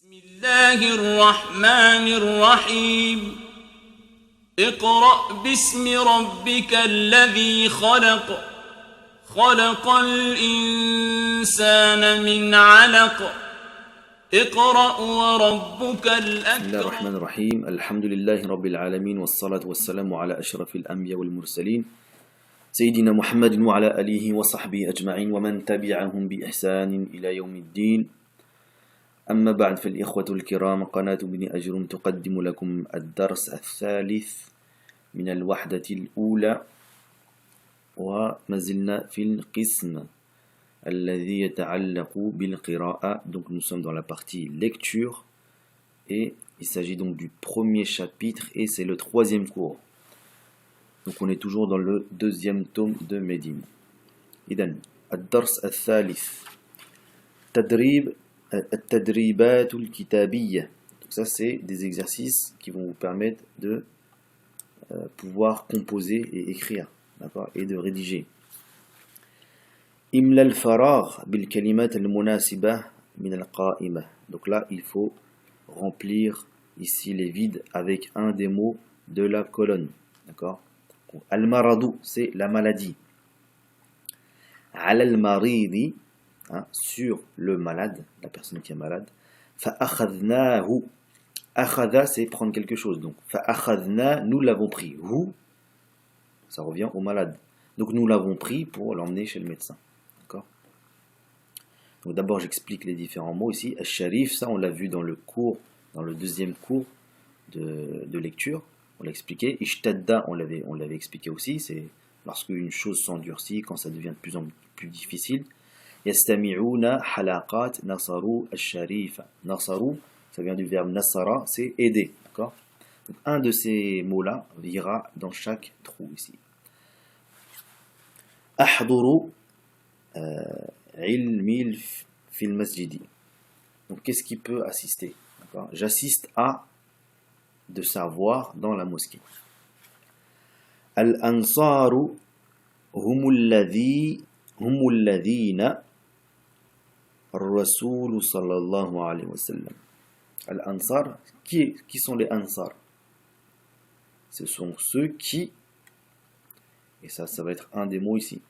بسم الله الرحمن الرحيم اقرأ باسم ربك الذي خلق خلق الإنسان من علق اقرأ وربك بسم الله الأكرم. الرحمن الرحيم. الحمد لله رب العالمين والصلاة والسلام على أشرف الأنبياء والمرسلين سيدنا محمد وعلى آله وصحبه أجمعين ومن تبعهم بإحسان إلى يوم الدين. أما بعد، فالإخوة الكرام، قناة ابن أجرم تقدم لكم الدرس الثالث من الوحدة الأولى، وما زلنا في القسم الذي يتعلق بالقراءة. Donc nous sommes dans la partie lecture et il s'agit donc du premier chapitre et c'est le troisième cours. Donc on est toujours dans le deuxième tome de Médine. إذن الدرس الثالث تدريب التدريبات الكتابية. Donc ça c'est des exercices qui vont vous permettre de pouvoir composer et écrire, d'accord, et de rédiger. إملى الفراغ بالكلمات المناسبة من القائمة. Donc là il faut remplir ici les vides avec un des mots de la colonne, d'accord. Al-maradu, c'est la maladie. Ala al-maridi, sur le malade, la personne qui est malade. Fa'akhadnahu, akhadha, c'est prendre quelque chose. Donc fa'akhadna, nous l'avons pris. Hu, ça revient au malade. Donc nous l'avons pris pour l'emmener chez le médecin. D'accord. Donc d'abord j'explique les différents mots ici. Al-sharif, ça on l'a vu dans le cours, dans le deuxième cours de lecture. On l'a expliqué. Ishtadda, on l'avait expliqué aussi. C'est lorsque une chose s'endurcit, quand ça devient de plus en plus difficile. Yastami'una halaqat nasaru al-sharifa. Nasaru, ça vient du verbe nasara, c'est aider. D'accord. Donc un de ces mots-là ira dans chaque trou ici. Ahduru ilmi fil masjidi. Donc qu'est-ce qui peut assister? D'accord. J'assiste à de savoir dans la mosquée. Al-ansaru humul ladhina ar-rasoul sallallahu alayhi wa sallam. Al-ansar, qui sont les ansar? Ce sont ceux qui, et ça va être un des mots ici.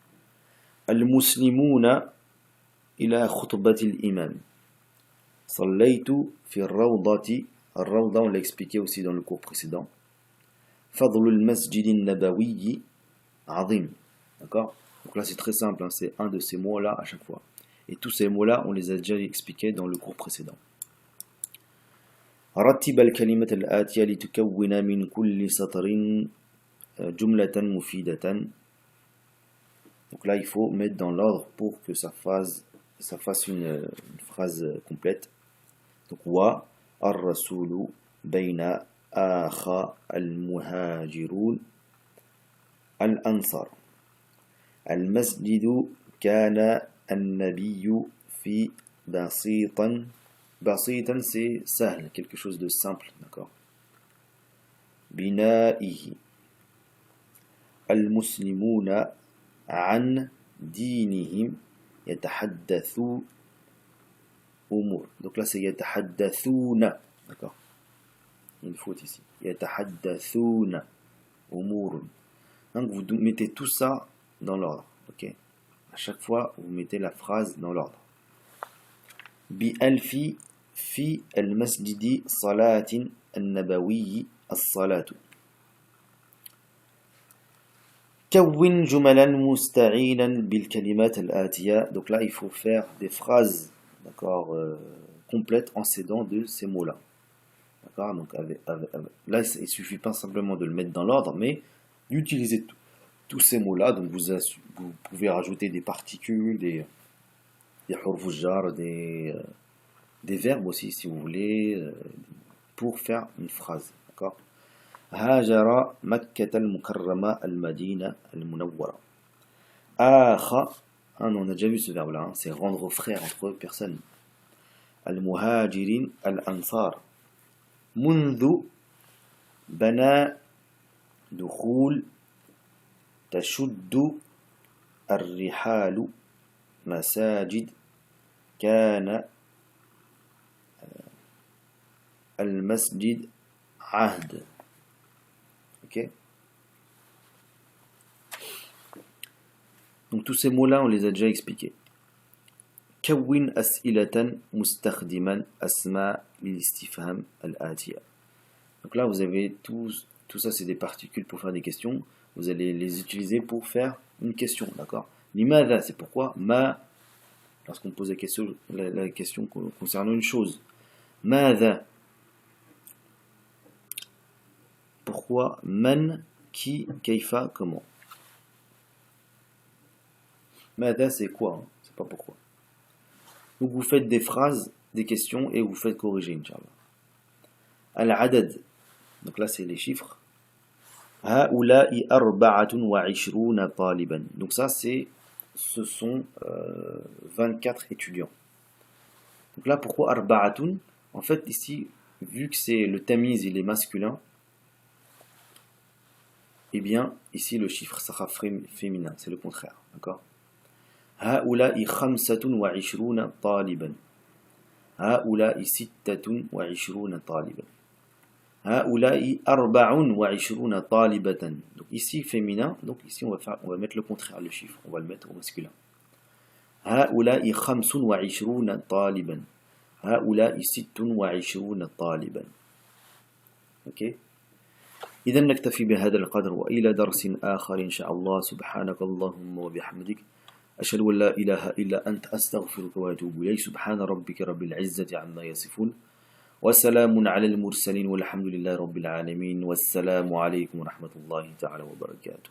Al-muslimuna ila khutbati al-imam. Sallaytu fi ar-rawdati. Al-Rawda, on l'a expliqué aussi dans le cours précédent. Fadlul Masjid al-Nabawi Azim. D'accord. Donc là, c'est très simple, hein, c'est un de ces mots-là à chaque fois. Et tous ces mots-là, on les a déjà expliqués dans le cours précédent. رتب الكلمة الآتية لتكون من كل سطر جملة مفيدة. Donc là, il faut mettre dans l'ordre pour que ça fasse une phrase complète. Donc wa الرسول بين آخى المهاجرون الأنصار. المسجد كان النبي في بسيطا c'est سهل, quelque chose de simple, d'accord. بنائه. المسلمون عن دينهم يتحدثوا أمور. Donc là c'est يتحدثون, d'accord. Il y a une faute ici. يتحدثون أمور. Donc vous mettez tout ça dans l'ordre, ok. À chaque fois vous mettez la phrase dans l'ordre. بألف في المسجد صلاة النبوي الصلاة. كون جملا مستعينا بالكلمات الآتية. Donc là il faut faire des phrases, d'accord, complète en s'aidant de ces mots-là. D'accord. Donc là, il ne suffit pas simplement de le mettre dans l'ordre, mais d'utiliser tous ces mots-là. Donc vous pouvez rajouter des particules, des huruf jar, des verbes aussi, si vous voulez, pour faire une phrase. D'accord. هاجر مكة المكرمة المدينة المنورة. آخى, on a déjà vu ce verbe-là, hein, c'est rendre frère entre personnes. المهاجرين الأنصار. منذ بنى دخول تشد الرحال مساجد كان al-masjid ahd. Ok. Donc tous ces mots-là, on les a déjà expliqués. كون أسئلة مستخدما أسماء للاستفهام الآتية. Donc là, vous avez tout ça, c'est des particules pour faire des questions. Vous allez les utiliser pour faire une question, d'accord? Limadha, c'est pourquoi. Ma, lorsqu'on pose la question concernant une chose. Madha, pourquoi. Man, qui, kaifa, comment. Madha, c'est quoi, hein? C'est pas pourquoi. Donc vous faites des phrases, des questions et vous faites corriger, Inch'Allah. Al-adad, donc là c'est les chiffres. Ha'ula'i arba'atun wa 'ishruna taliban. Donc ça ce sont 24 étudiants. Donc là pourquoi arba'atun? En fait ici, vu que c'est le tamiz, il est masculin, eh bien ici le chiffre sera féminin, c'est le contraire, d'accord? هؤلاء 25 طالبا هؤلاء 26 طالبا هؤلاء 24 طالبة. Donc ici féminin, donc ici on va mettre le contraire, le chiffre, on va le mettre au masculin. هؤلاء 25 طالبا هؤلاء 26 طالبا. Ok. إذا نكتفي بهذا القدر وإلى درس آخر إن شاء الله. سبحانك اللهم وبحمدك أشهد أن لا إله إلا أنت أستغفرك وأتوب إليك. سبحان ربك رب العزة عما يصفون وسلام على المرسلين والحمد لله رب العالمين والسلام عليكم ورحمة الله تعالى وبركاته.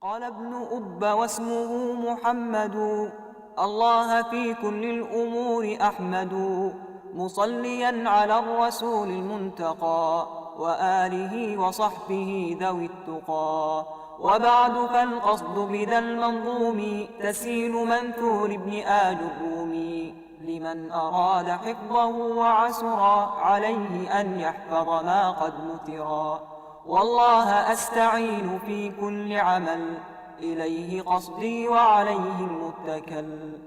قال ابن أب واسمه محمد الله في كل الأمور أحمد مصليا على الرسول المنتقى وآله وصحبه ذوي التقى. وبعد فالقصد بذا المنظوم تسهيل منثور ابن آل الرومي لمن أراد حفظه وعسرا عليه أن يحفظ ما قد نثرا. والله أستعين في كل عمل إليه قصدي وعليه المتكل.